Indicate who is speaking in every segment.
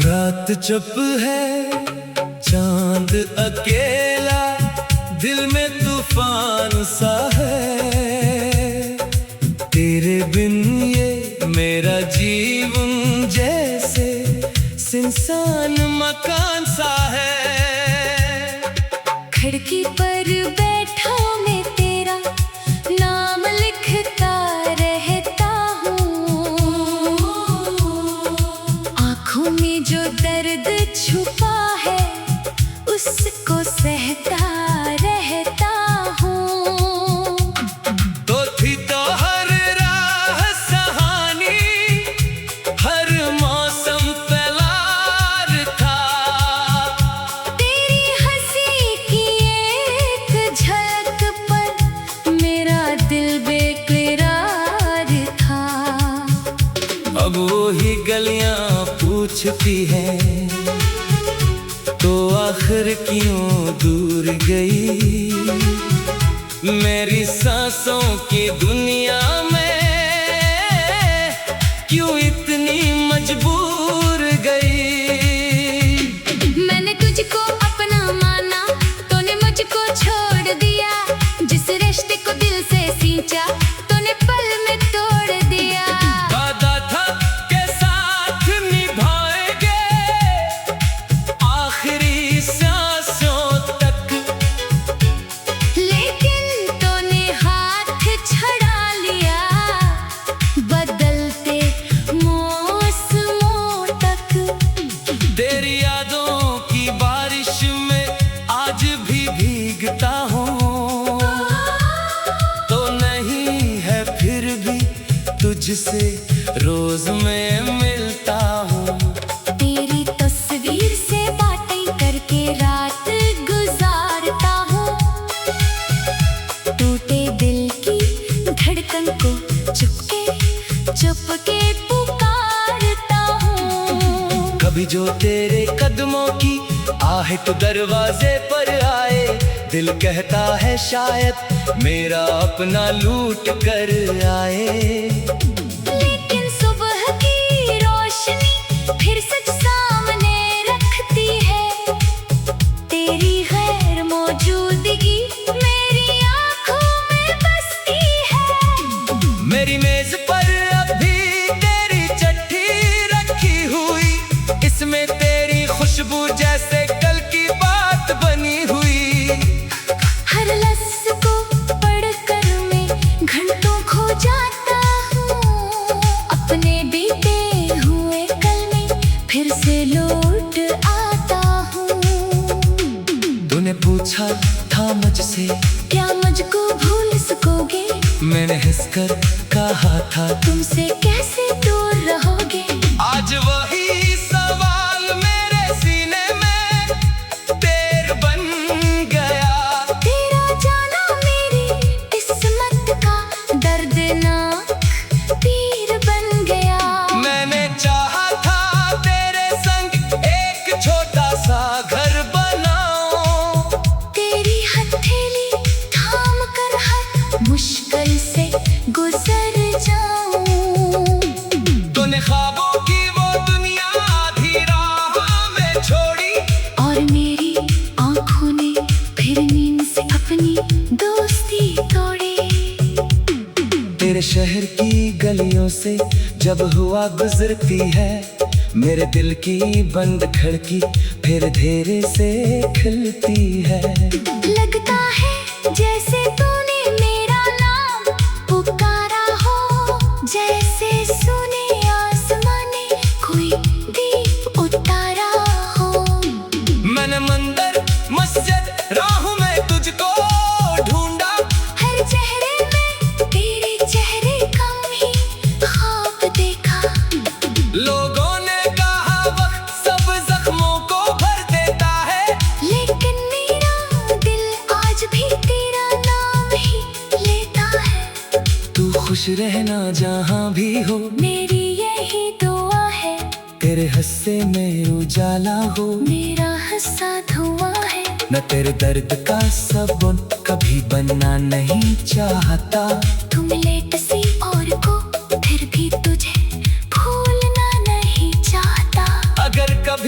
Speaker 1: रात चुप है, चांद अकेला, दिल में तूफान सा है। तेरे बिन ये मेरा जीवन जैसे सुनसान मकान सा है।
Speaker 2: खिड़की पर बैठा मैं तेरा नाम लिखता रहता हूँ। आँखों में जो दर्द छुपा है उसको सहता रहता हूँ।
Speaker 1: तो थी तो हर राह सहानी, हर मौसम तैयार था।
Speaker 2: तेरी हंसी की एक झलक पर मेरा दिल बेकरार था।
Speaker 1: अब वही गलियां पूछती है, तो आखिर क्यों दूर गई। मेरी सांसों की दुनिया में क्यों इतनी मजबूर गई।
Speaker 2: मैंने तुझको अपना माना, तूने मुझको छोड़ दिया। जिस रिश्ते को दिल से सींचा तूने पल में तोड़ दिया।
Speaker 1: वादा था के साथ निभाएंगे आखिरी सांसों तक,
Speaker 2: लेकिन तूने हाथ छड़ा लिया बदलते मौसमों तक।
Speaker 1: तेरी यादों की बारिश में आज भी भीगता हूँ, तो नहीं है फिर भी तुझसे रोज मैं मिलता हूँ।
Speaker 2: तेरी तस्वीर से बातें करके रात गुजारता हूँ। टूटे दिल की धड़कन को चुपके पुकारता हूँ।
Speaker 1: कभी जो तेरे कदमों की आहट दरवाजे पर आए, दिल कहता है शायद मेरा अपना लूट कर आए।
Speaker 2: लेकिन सुबह की रोशनी फिर सच सामने रखती है। तेरी गैर मौजूदगी मेरी आंखों में बसती है।
Speaker 1: मेरी मेज पर अभी तेरी चिट्ठी रखी हुई, इसमें तेरी खुशबू जैसे कल की बात बनी हुई।
Speaker 2: हर लफ्ज़ को पढ़कर मैं घंटों खो जाता हूँ। अपने बीते हुए कल में फिर से लौट आता हूँ।
Speaker 1: तूने पूछा था मुझसे
Speaker 2: क्या मुझको भूल सकोगे,
Speaker 1: मैंने हंसकर कहा था
Speaker 2: तुमसे कैसे दूर रहोगे।
Speaker 1: आज वही सवाल मेरे सीने में तेर बन गया।
Speaker 2: तेरा जाना मेरी किस्मत का दर्दनाक तीर बन गया।
Speaker 1: मैंने चाहा था तेरे संग एक छोटा सा घर बनाऊं,
Speaker 2: तेरी हथेली थाम कर हर मुश्किल से गुजर जाऊं।
Speaker 1: तूने ख्वाबों की वो दुनिया आधी राह में छोड़ी,
Speaker 2: और मेरी आंखों ने फिर नींद से अपनी दोस्ती तोड़ी।
Speaker 1: तेरे शहर की गलियों से जब हुआ गुजरती है, मेरे दिल की बंद खिड़की फिर धीरे से खुलती है।
Speaker 2: लगता है जैसे तूने मेरा नाम पुकारा हो, जैसे सुने आसमां ने कोई दीप उतारा हो।
Speaker 1: मैंने मंदिर मस्जिद राहों में तुझको ढूंढा,
Speaker 2: हर चेहरे में तेरे चेहरे का ही ख्वाब देखा।
Speaker 1: लोगों ने कहा वक्त सब जख्मों को भर देता है,
Speaker 2: लेकिन मेरा दिल आज भी तेरा नाम ही लेता है।
Speaker 1: तू खुश रहना जहाँ भी हो,
Speaker 2: मेरी यही दुआ है।
Speaker 1: तेरे हंसे में उजाला हो,
Speaker 2: मेरा हंसा धुआं है।
Speaker 1: न तेरे दर्द का सबूत कभी बनना नहीं चाहता।
Speaker 2: तुम लेट सी और को फिर भी तुझे भूलना नहीं चाहता।
Speaker 1: अगर कभी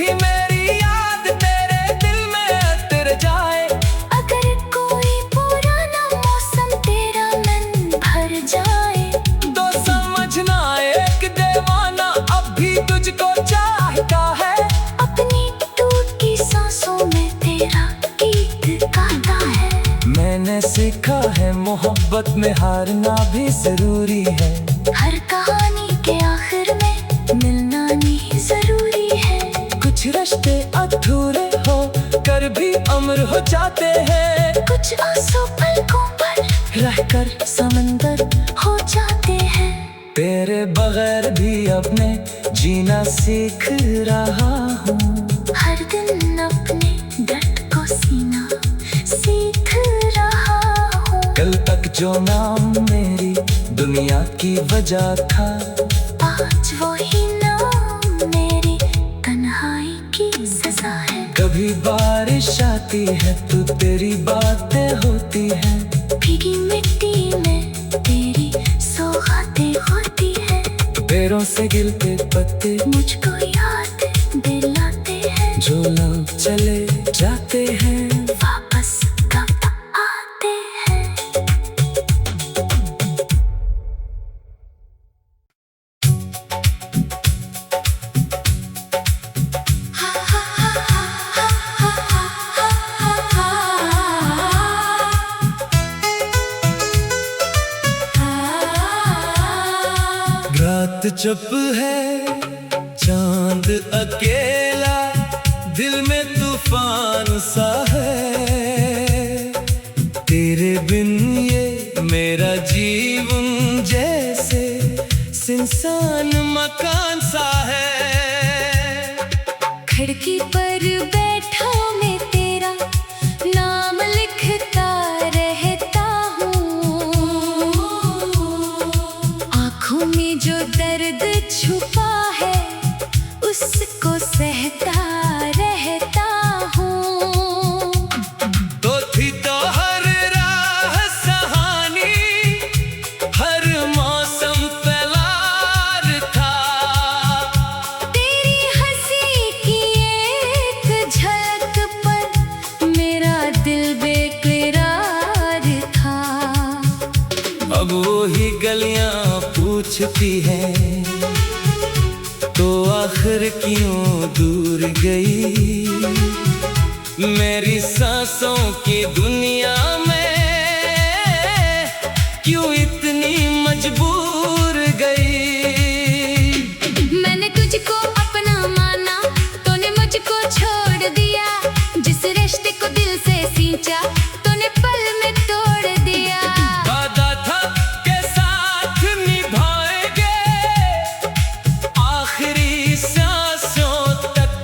Speaker 2: मेरा गीत गाता है।
Speaker 1: मैंने सीखा है मोहब्बत में हारना भी जरूरी है।
Speaker 2: हर कहानी के आखिर में मिलना नहीं जरूरी है।
Speaker 1: कुछ रिश्ते अधूरे हो कर भी अमर हो जाते हैं।
Speaker 2: कुछ आंसू पलकों पर
Speaker 1: रहकर
Speaker 2: समंदर हो जाते हैं।
Speaker 1: तेरे बगैर भी अपने जीना सीख रहा हूँ।
Speaker 2: हर दिन अपने दर्द को सीना सीख रहा हूँ।
Speaker 1: कल तक जो नाम मेरी दुनिया की वजह था,
Speaker 2: आज वही नाम मेरी तन्हाई की सजा है।
Speaker 1: कभी बारिश आती है तो तेरी बातें होती हैं।
Speaker 2: भीगी मिट्टी में तेरी सौगातें होती है।
Speaker 1: पैरों से गिरते पत्ते
Speaker 2: मुझको याद दिलाते हैं।
Speaker 1: जो लौट चले जाते हैं।
Speaker 2: वापस कब आते हैं।
Speaker 1: रात चुप है, चांद अकेला, दिल में तूफान सा है। तेरे बिन ये मेरा जीवन जैसे सुनसान मकान सा है।
Speaker 2: खिड़की पर बैठा मैं तेरा नाम लिखता रहता हूँ। आँखों में जो दर्द छुपा है उसको सहता रहता हूँ।
Speaker 1: तो थी तो हर राह सहानी, हर मौसम तैयार था।
Speaker 2: तेरी हंसी की एक झलक पर मेरा दिल बेकरार था।
Speaker 1: अब वही गलियां पूछती है, तो आखिर क्यों दूर गई। मेरी सांसों की दुनिया में क्यों इतनी मजबूर गई।
Speaker 2: मैंने तुझको अपना माना, तूने मुझको छोड़ दिया। जिस रिश्ते को दिल से सींचा, तूने पल में तोड़ दिया।
Speaker 1: वादा था के साथ निभाएंगे आखिरी सांसों तक,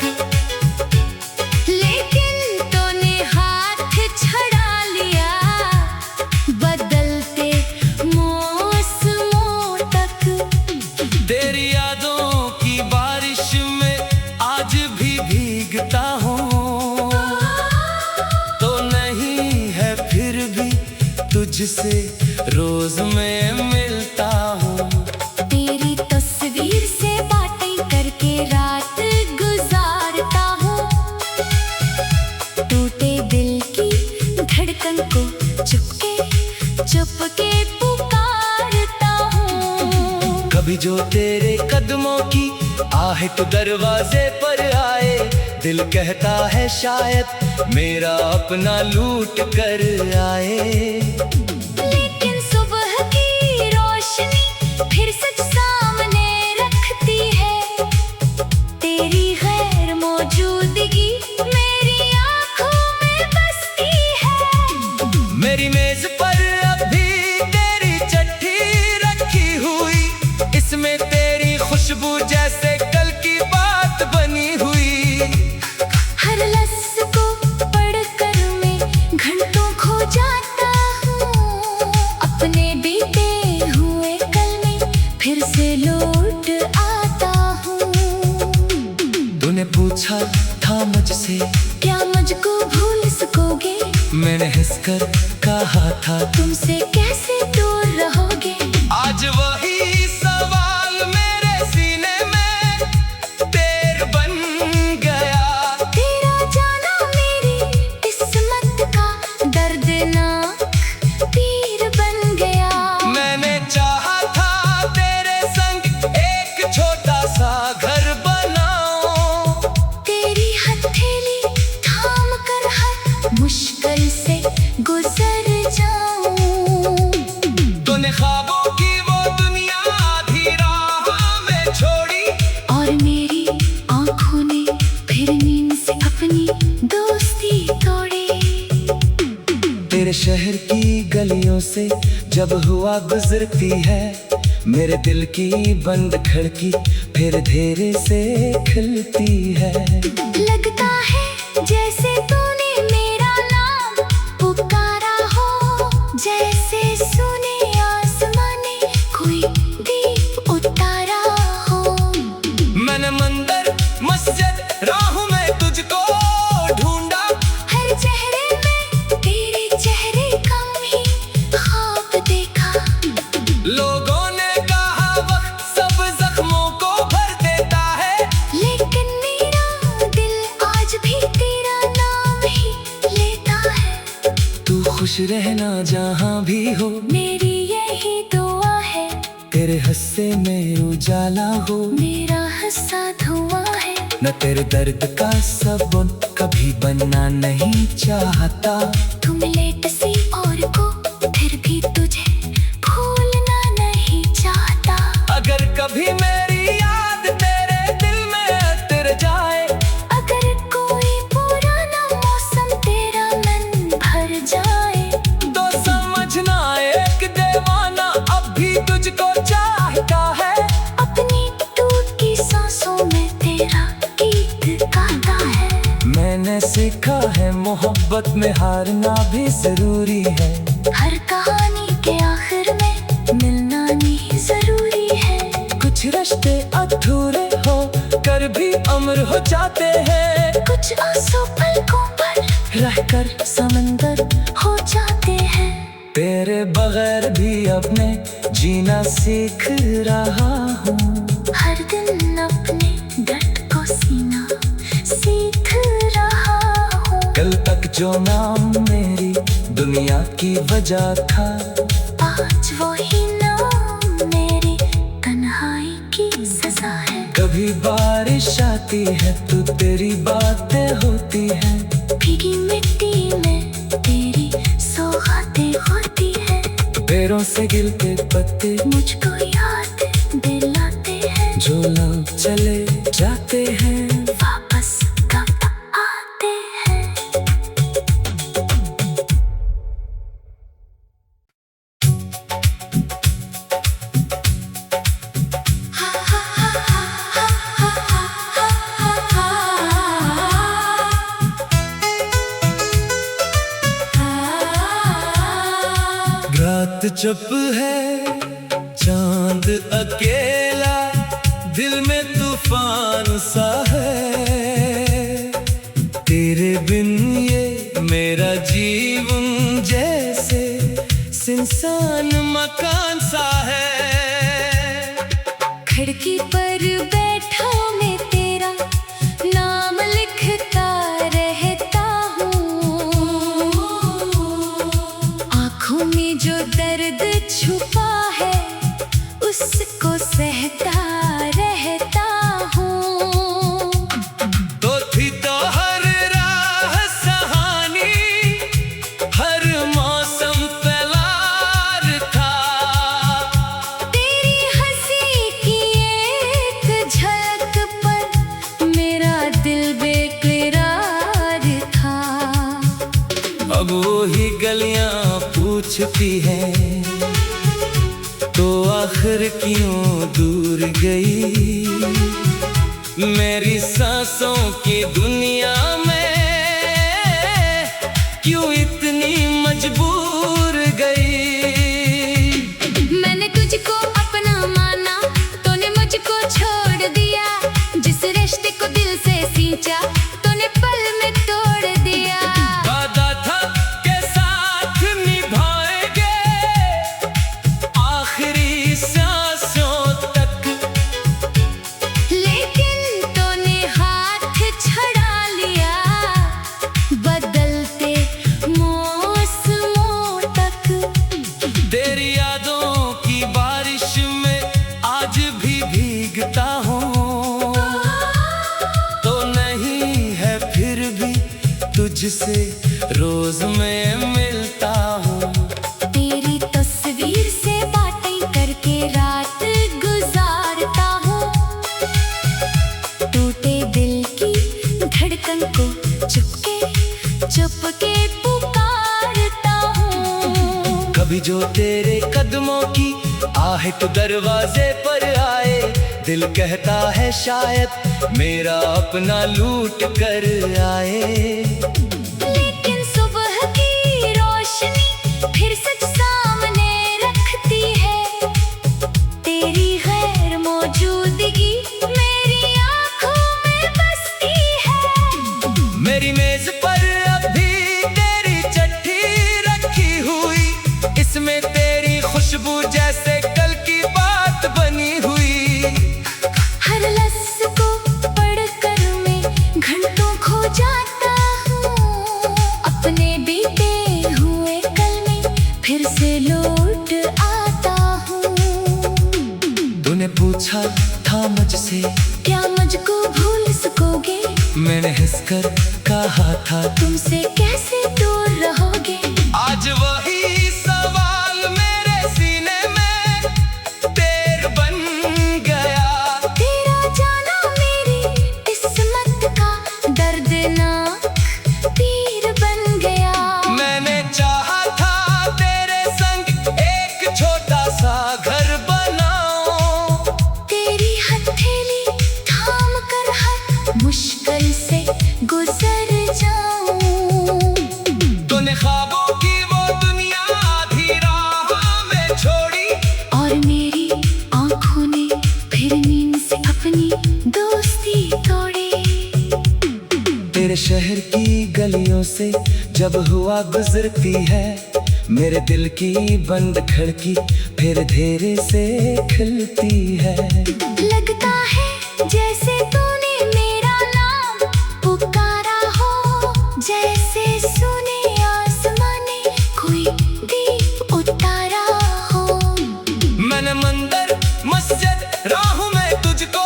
Speaker 2: लेकिन तूने हाथ छड़ा लिया बदलते मौसमों तक।
Speaker 1: तेरी यादों की बारिश में आज भी भीगता हूँ। तो नहीं है फिर भी तुझसे रोज मैं मिलता हूँ।
Speaker 2: तेरी तस्वीर से बातें करके रात गुजारता हूँ। टूटे दिल की धड़कन को चुपके पुकारता हूँ।
Speaker 1: कभी जो तेरे कदमों की आहट दरवाजे पर आए, दिल कहता है शायद मेरा अपना लूट कर आए।
Speaker 2: लेकिन सुबह की रोशनी फिर सच सामने रखती है। तेरी गैर मौजूदगी मेरी आंखों में बसती है।
Speaker 1: मेरी मेज पर अभी तेरी चिट्ठी रखी हुई, इसमें तेरी खुशबू जैसे कल की बात बनी हुई।
Speaker 2: हर लफ्ज़ को पढ़कर मैं घंटों खो जाता हूँ। अपने बीते हुए कल में फिर से लौट आता हूँ।
Speaker 1: तूने पूछा था मुझसे
Speaker 2: क्या मुझको भूल सकोगे।
Speaker 1: मैंने हंसकर कहा था
Speaker 2: तुमसे कैसे दूर रहोगे।
Speaker 1: आज वही सवाल मेरे सीने में तेर बन गया।
Speaker 2: तेरा जाना मेरी किस्मत का दर्दनाक तीर बन गया।
Speaker 1: मैंने चाहा था तेरे संग एक छोटा सा घर बनाऊं।
Speaker 2: तेरी हथेली थाम कर
Speaker 1: शहर की गलियों से जब हुआ गुजरती है, मेरे दिल की बंद खिड़की फिर धीरे से खिलती है।
Speaker 2: लगता है जैसे तूने मेरा नाम पुकारा हो, जैसे सुने आसमां ने कोई दीप उतारा हो।
Speaker 1: मैंने मंदिर मस्जिद राहों में तुझको ढूंढा,
Speaker 2: हर चेहरे में तेरे चेहरे कम ही ख्वाब देखा।
Speaker 1: लोगों ने कहा वक्त सब जख्मों को भर देता है,
Speaker 2: लेकिन मेरा दिल आज भी तेरा नाम ही लेता है।
Speaker 1: तू खुश रहना जहाँ भी हो,
Speaker 2: मेरी यही दुआ है।
Speaker 1: तेरे हंसे में उजाला हो,
Speaker 2: मेरा हंसा धुआं है।
Speaker 1: न तेरे दर्द का सबून कभी बनना नहीं चाहता।
Speaker 2: तू मिले किसी और को फिर भी तुझे भूलना नहीं चाहता।
Speaker 1: अगर कभी मेरी याद तेरे दिल में उतर जाए,
Speaker 2: अगर कोई पुराना मौसम तेरा मन भर जाए,
Speaker 1: तो समझना एक दीवाना अब भी तुझको चाहता है।
Speaker 2: अपनी टूट की सांसों में तेरा गीत गाता है।
Speaker 1: मैंने सीखा है मोहब्बत में हारना भी जरूरी है।
Speaker 2: हर कहानी के आखिर में मिलना नहीं जरूरी है।
Speaker 1: कुछ रिश्ते अधूरे हो कर भी अमर हो जाते हैं,
Speaker 2: कुछ आंसू पलकों पर
Speaker 1: रहकर
Speaker 2: समंदर हो जाते हैं।
Speaker 1: तेरे बगैर भी अपने जीना सीख रहा हूँ।
Speaker 2: हर दिन अपने दर्द को सीना सीख रहा हूँ।
Speaker 1: कल तक जो नाम मेरी दुनिया की वजह था,
Speaker 2: आज वही नाम मेरी तन्हाई की सजा है।
Speaker 1: कभी बारिश आती है तो तेरी बातें होती हैं,
Speaker 2: भीगी मिट्टी में तेरी सौगातें होती है।
Speaker 1: पैरों से गिरते पत्ते
Speaker 2: मुझको याद दिलाते हैं।
Speaker 1: जो लौट चले जाते हैं।
Speaker 2: वापस कब आते हैं।
Speaker 1: रात चुप है, चांद अकेला, दिल में तूफान सा है। तेरे बिन ये मेरा जीवन जैसे सुनसान मकान सा है।
Speaker 2: खिड़की पर बैठा मैं तेरा नाम लिखता रहता हूँ। आँखों में जो दर्द छुपा है उसको सहता रहता हूँ।
Speaker 1: तो थी तो हर राह सहानी, हर मौसम तैयार था।
Speaker 2: तेरी हंसी की एक झलक पर मेरा दिल बेकरार था।
Speaker 1: अब वही गलियां पूछती है, तो आखिर क्यों दूर गई। मेरी सांसों की दुनिया में क्यों इतनी मजबूर गई।
Speaker 2: मैंने तुझको अपना माना, तूने मुझको छोड़ दिया। जिस रिश्ते को दिल से सींचा, तूने पल में तोड़ दिया।
Speaker 1: वादा था के साथ निभाएंगे आखिरी सांसों तक,
Speaker 2: लेकिन तूने हाथ छड़ा लिया बदलते मौसमों तक।
Speaker 1: तेरी यादों की बारिश में आज भी भीगता हूँ, तो नहीं है फिर भी तुझसे रोज मैं मिलता हूँ।
Speaker 2: तेरी तस्वीर से बातें करके रात गुजारता हूँ। टूटे दिल की धड़कन को चुपके चुपके पुकारता हूँ।
Speaker 1: कभी जो तेरे कदमों की आहट दरवाजे पर आए, दिल कहता है शायद मेरा अपना लूट कर आए।
Speaker 2: लेकिन सुबह की रोशनी फिर सच सामने रखती है, तेरी गैर मौजूदगी मेरी आंखों में बसती है।
Speaker 1: मेरी मेज पर अभी तेरी चिट्ठी रखी हुई, इसमें तेरी खुशबू जैसे कल की बात बनी हुई।
Speaker 2: हर लफ्ज़ को पढ़कर मैं घंटों खो जाता हूँ, अपने बीते हुए कल में फिर से लौट आता हूँ।
Speaker 1: तूने पूछा था मुझसे
Speaker 2: क्या मुझको भूल सकोगे,
Speaker 1: मैंने हंसकर कहा था
Speaker 2: तुमसे कैसे दूर रहोगे।
Speaker 1: आज वही सवाल मेरे सीने में तेर बन गया।
Speaker 2: तेरा जाना मेरी किस्मत का दर्दनाक तीर बन गया।
Speaker 1: मैंने चाहा था तेरे संग एक छोटा सा घर बनाऊं,
Speaker 2: तेरी हथेली थाम कर हर मुश्किल से गुजर जाऊं।
Speaker 1: तूने ख्वाबों की वो दुनिया आधी राह में छोड़ी,
Speaker 2: और मेरी आंखों ने फिर नींद से अपनी दोस्ती तोड़ी।
Speaker 1: तेरे शहर की गलियों से जब हुआ गुजरती है, मेरे दिल की बंद खिड़की फिर धीरे से खिलती है।
Speaker 2: लगता है जैसे तूने मेरा नाम पुकारा हो, जैसे सुने आसमां ने कोई दीप उतारा हो।
Speaker 1: मैंने मंदिर मस्जिद राहों में तुझको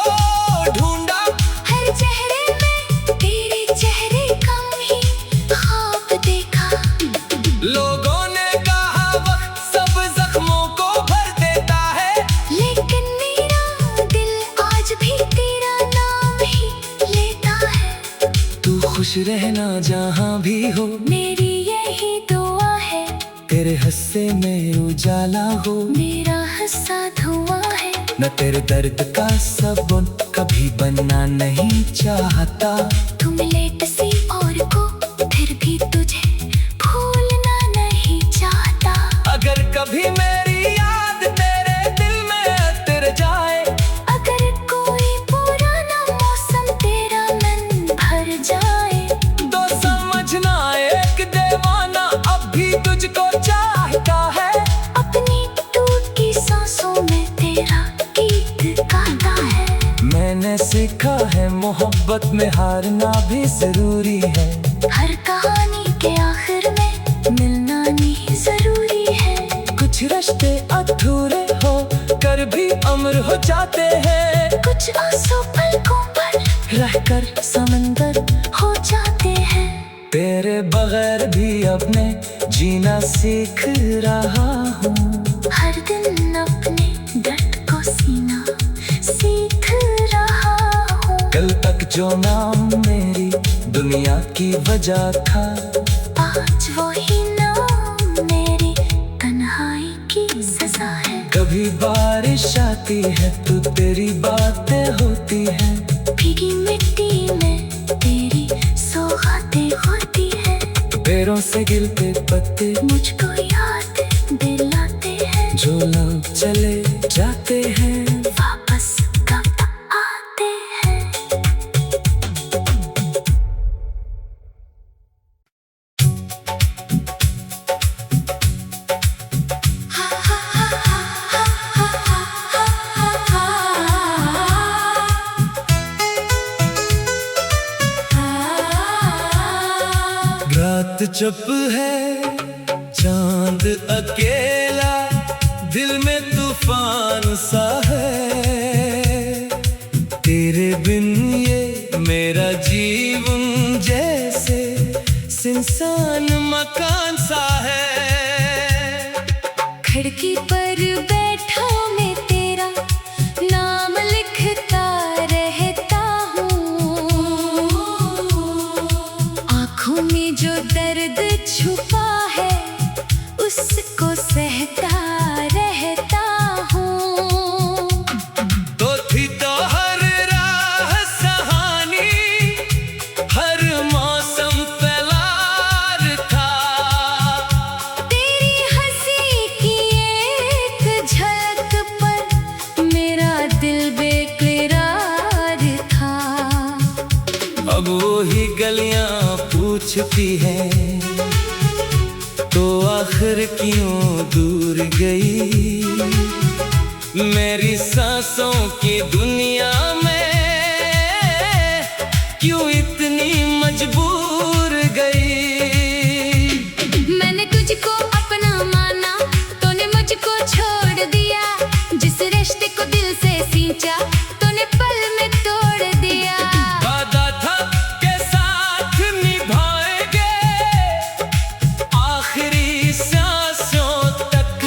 Speaker 1: ढूंढा,
Speaker 2: हर चेहरे में तेरे चेहरे का ही ख्वाब देखा।
Speaker 1: लोगों ने कहा वक्त सब जख्मों को भर देता है,
Speaker 2: लेकिन मेरा दिल आज भी तेरा नाम ही लेता है।
Speaker 1: तू खुश रहना जहाँ भी हो,
Speaker 2: मेरी यही दुआ है,
Speaker 1: तेरे हंसे में उजाला हो।
Speaker 2: मेरा हंसा धुआं है।
Speaker 1: न तेरे दर्द का सबून कभी बनना नहीं चाहता।
Speaker 2: तू मिले किसी और को फिर भी तुझे भूलना नहीं चाहता।
Speaker 1: अगर कभी मेरी याद तेरे दिल में उतर जाए,
Speaker 2: अगर कोई पुराना मौसम तेरा मन भर जाए,
Speaker 1: तो समझना एक दीवाना अब भी तुझको चाहता है।
Speaker 2: अपनी टूटी सांसों में तेरा गीत गाता है।
Speaker 1: मैंने सीखा है मोहब्बत में हारना भी जरूरी है।
Speaker 2: हर कहानी के आखिर में मिलना नहीं जरूरी है।
Speaker 1: कुछ रिश्ते अधूरे हो कर भी अमर हो जाते हैं,
Speaker 2: कुछ आंसू पलकों पर
Speaker 1: रहकर
Speaker 2: समंदर हो जाते हैं।
Speaker 1: तेरे बगैर भी अपने जीना सीख रहा हूँ।
Speaker 2: हर दिन अपने दर्द को सीना सीख रहा हूँ।
Speaker 1: कल तक जो नाम मेरी दुनिया की वजह था,
Speaker 2: आज वही नाम मेरी तन्हाई की सजा है।
Speaker 1: कभी बारिश आती है तो तेरी बातें होती हैं,
Speaker 2: भीगी मिट्टी में तेरी सौगातें होती है।
Speaker 1: पैरों से गिरते पत्ते
Speaker 2: मुझको याद दिलाते हैं,
Speaker 1: जो लोग चले जाते हैं।
Speaker 2: वापस कब आते हैं।
Speaker 1: रात चुप है, चांद अकेला, दिल में तूफान सा है। तेरे बिन ये मेरा जीवन जैसे सुनसान मकान सा है।
Speaker 2: खिड़की पर बैठा मैं तेरा नाम लिखता रहता हूँ। आँखों में जो दर्द छुपा है उसको सह
Speaker 1: अब वही गलियां पूछती हैं, तो आखिर क्यों दूर गई। मेरी सांसों की दुनिया में क्यों इतनी मजबूर गई।
Speaker 2: मैंने तुझको अपना माना, तूने मुझको छोड़ दिया। जिस रिश्ते को दिल से सींचा, तूने पल में तोड़ दिया।
Speaker 1: वादा था के साथ निभाएंगे आखिरी सांसों तक,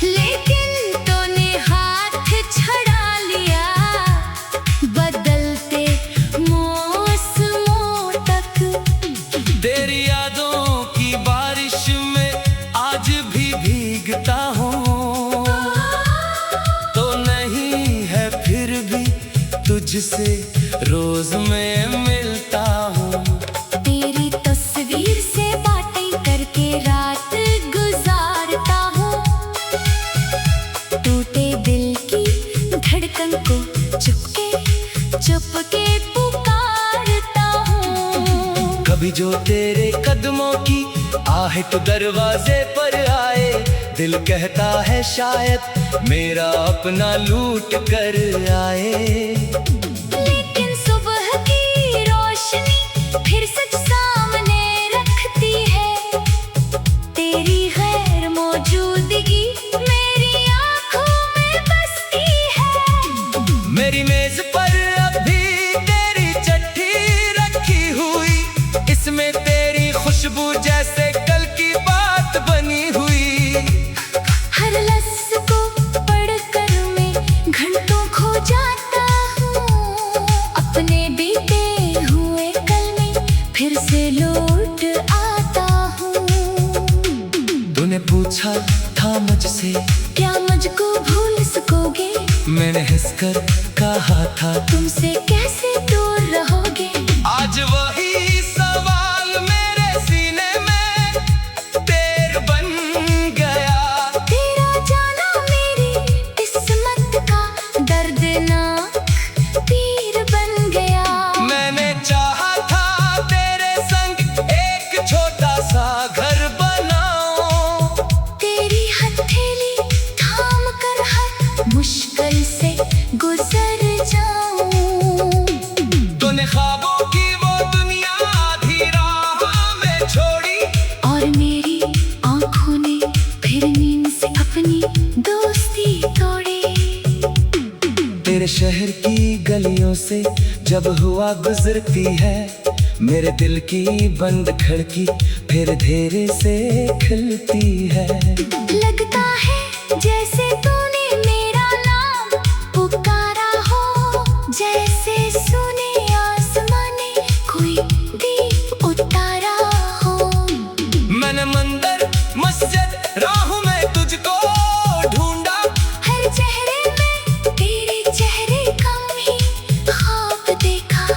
Speaker 2: लेकिन तूने हाथ छड़ा लिया बदलते मौसमों तक।
Speaker 1: तेरी यादों की बारिश में आज भी भीगता हूँ, तो नहीं है फिर भी तुझसे रोज मैं मिलता हूँ।
Speaker 2: तेरी तस्वीर से बातें करके रात गुजारता हूँ, टूटे दिल की धड़कन को चुपके चुपके पुकारता हूँ।
Speaker 1: कभी जो तेरे कदमों की आहट दरवाजे पर आए, दिल कहता है शायद मेरा अपना लूट कर आए।
Speaker 2: लेकिन सुबह की रोशनी फिर सच सामने रखती है, तेरी गैर मौजूदगी मेरी आंखों में बसती है।
Speaker 1: मेरी मेज पर अभी तेरी चिट्ठी रखी हुई, इसमें तेरी खुशबू जैसे कल की बात बनी हुई।
Speaker 2: हर लफ्ज़ को पढ़कर मैं घंटों खो जाता हूँ, अपने बीते हुए कल में फिर से लौट आता हूँ।
Speaker 1: तूने पूछा था मुझसे
Speaker 2: क्या मुझको भूल सकोगे,
Speaker 1: मैंने हंसकर कहा था
Speaker 2: तुमसे कैसे दूर रहोगे।
Speaker 1: आज वही सवाल मेरे सीने में तेर बन गया।
Speaker 2: तेरा जाना मेरी किस्मत का दर्दनाक तीर बन गया।
Speaker 1: मैंने चाहा था तेरे संग एक छोटा सा घर बनाऊं,
Speaker 2: तेरी हथेली थाम कर हर मुश्किल से गुजर जाऊं।
Speaker 1: तूने ख्वाबों की वो दुनिया आधी राह में छोड़ी,
Speaker 2: और मेरी आंखों ने फिर नींद से अपनी दोस्ती तोड़ी।
Speaker 1: तेरे शहर की गलियों से जब हुआ गुजरती है, मेरे दिल की बंद खिड़की फिर धीरे से खिलती है।
Speaker 2: लगता है जैसे तूने मेरा नाम पुकारा हो, जैसे सुने आसमां ने कोई दीप उतारा हो।
Speaker 1: मैंने मंदिर मस्जिद राहों में तुझको ढूंढा,
Speaker 2: हर चेहरे में तेरे चेहरे का ही ख्वाब देखा।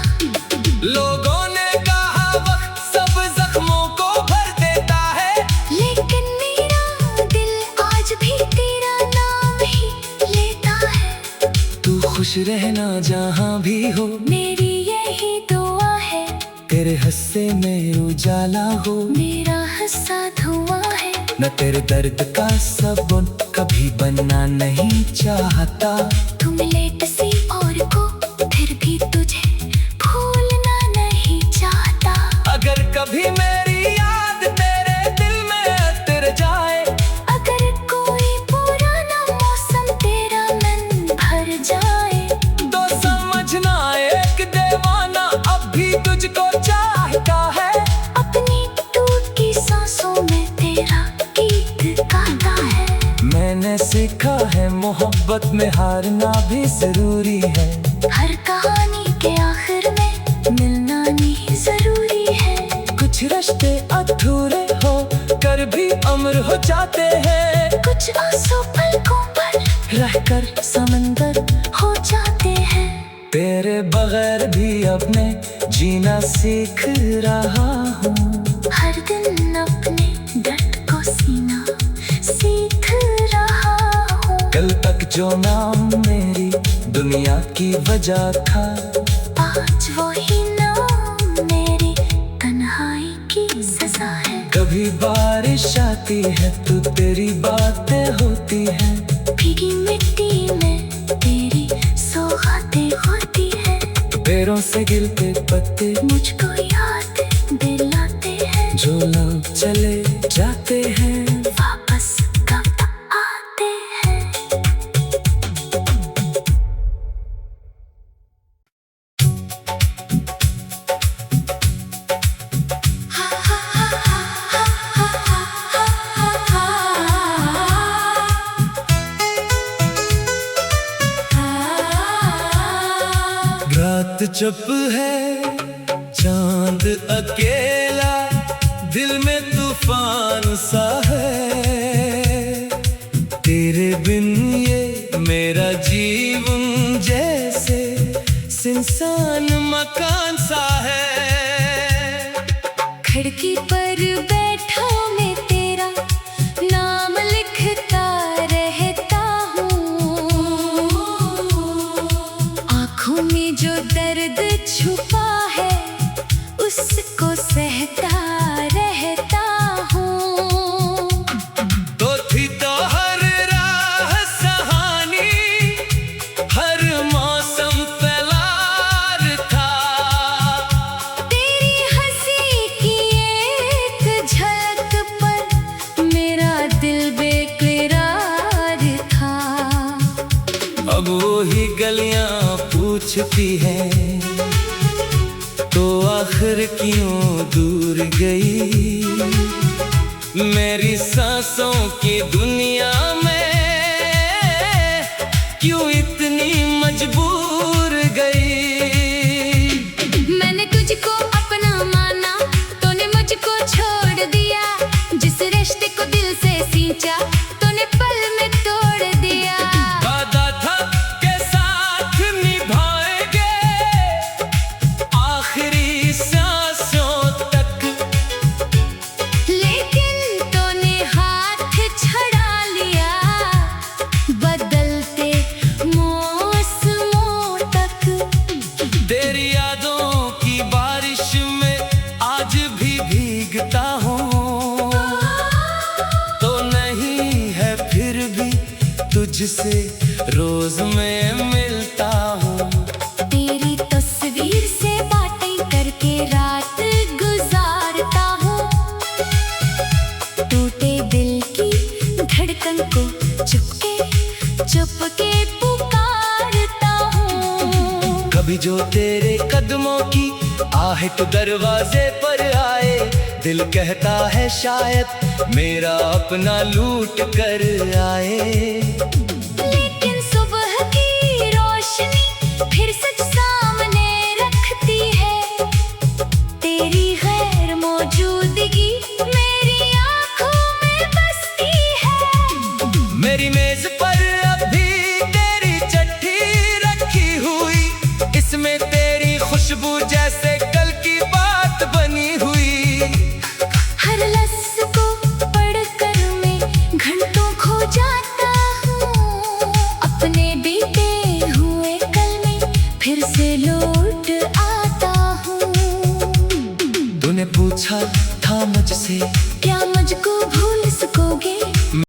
Speaker 1: लोगों ने कहा वक्त सब जख्मों को भर देता है,
Speaker 2: लेकिन मेरा दिल आज भी तेरा नाम ही लेता है।
Speaker 1: तू खुश रहना जहाँ भी हो,
Speaker 2: मेरी यही दुआ है।
Speaker 1: तेरे हंसे में उजाला हो,
Speaker 2: मेरा हंसा धुआं है।
Speaker 1: न तेरे दर्द का सबूत कभी बनना नहीं चाहता।
Speaker 2: तुम लेट सी और को फिर भी तुझे भूलना नहीं चाहता।
Speaker 1: अगर कभी मेरी याद तेरे दिल में उतर जाए,
Speaker 2: अगर कोई पुराना मौसम तेरा मन भर जाए,
Speaker 1: तो समझना एक दीवाना अब भी तुझको चाहता है।
Speaker 2: अपनी टूटी सांसों में तेरा गीत गाता है।
Speaker 1: मैंने सीखा है मोहब्बत में हारना भी जरूरी है,
Speaker 2: हर कहानी के आखिर में मिलना नहीं जरूरी है।
Speaker 1: कुछ रिश्ते अधूरे हो कर भी अमर हो जाते हैं,
Speaker 2: कुछ आंसू पलकों पर
Speaker 1: रहकर
Speaker 2: समंदर हो जाते हैं।
Speaker 1: तेरे बगैर भी अपने जीना सीख रहा हूँ,
Speaker 2: हर दिन अपने दर्द को सीना सीख रहा हूँ।
Speaker 1: कल तक जो नाम मेरी दुनिया की वजह था,
Speaker 2: आज वही नाम मेरी तन्हाई की सजा है।
Speaker 1: कभी बारिश आती है तो तेरी बातें होती हैं,
Speaker 2: भीगी मिट्टी में तेरी सौगातें होती है।
Speaker 1: पैरों से गिरते पत्ते
Speaker 2: मुझको याद दिलाते हैं,
Speaker 1: जो लौट चले जाते हैं,
Speaker 2: वापस कब आते हैं।
Speaker 1: रात चुप है, चांद अकेला, दिल में तूफान सा है। तेरे बिन ये मेरा जीवन जैसे सुनसान मकान सा है।
Speaker 2: खिड़की पर बैठा मैं तेरा नाम लिखता रहता हूँ। आँखों में जो दर्द छुपा है उसको सहता रहता हूँ।
Speaker 1: तो थी तो हर राह सहानी, हर मौसम तैयार था।
Speaker 2: तेरी हंसी की एक झलक पर मेरा दिल बेकरार था।
Speaker 1: अब वही गलियां पूछती हैं, तो आखिर क्यों दूर गई। मेरी सांसों की दुनिया में क्यों इतनी मजबूर गई।
Speaker 2: मैंने तुझको अपना माना, तूने मुझको छोड़ दिया। जिस रिश्ते को दिल से सींचा, तूने पल में तोड़ दिया।
Speaker 1: वादा था के साथ निभाएंगे आखिरी सांसों तक,
Speaker 2: लेकिन तूने हाथ छड़ा लिया बदलते मौसमों तक।
Speaker 1: तेरी यादों की बारिश में आज भी भीगता हूँ, तो नहीं है फिर भी तुझसे रोज मैं मिलता हूँ।
Speaker 2: तेरी तस्वीर से बातें करके रात गुजारता हूँ। टूटे दिल की धड़कन को चुपके पुकारता हूँ।
Speaker 1: कभी जो तेरे कदमों की आहट दरवाजे पर आए, दिल कहता है शायद मेरा अपना लूट कर आए।
Speaker 2: लेकिन सुबह की रोशनी फिर सच सामने रखती है। तेरी गैर मौजूदगी मेरी आंखों में बसती है।
Speaker 1: मेरी मेज पर अभी तेरी चिट्ठी रखी हुई, इसमें तेरी खुशबू जैसे कल की बात बनी हुई।
Speaker 2: हर लफ्ज़ को पढ़कर मैं घंटों खो जाता हूँ। अपने बीते हुए कल में फिर से लौट आता हूँ।
Speaker 1: तूने पूछा था मुझसे
Speaker 2: क्या मुझको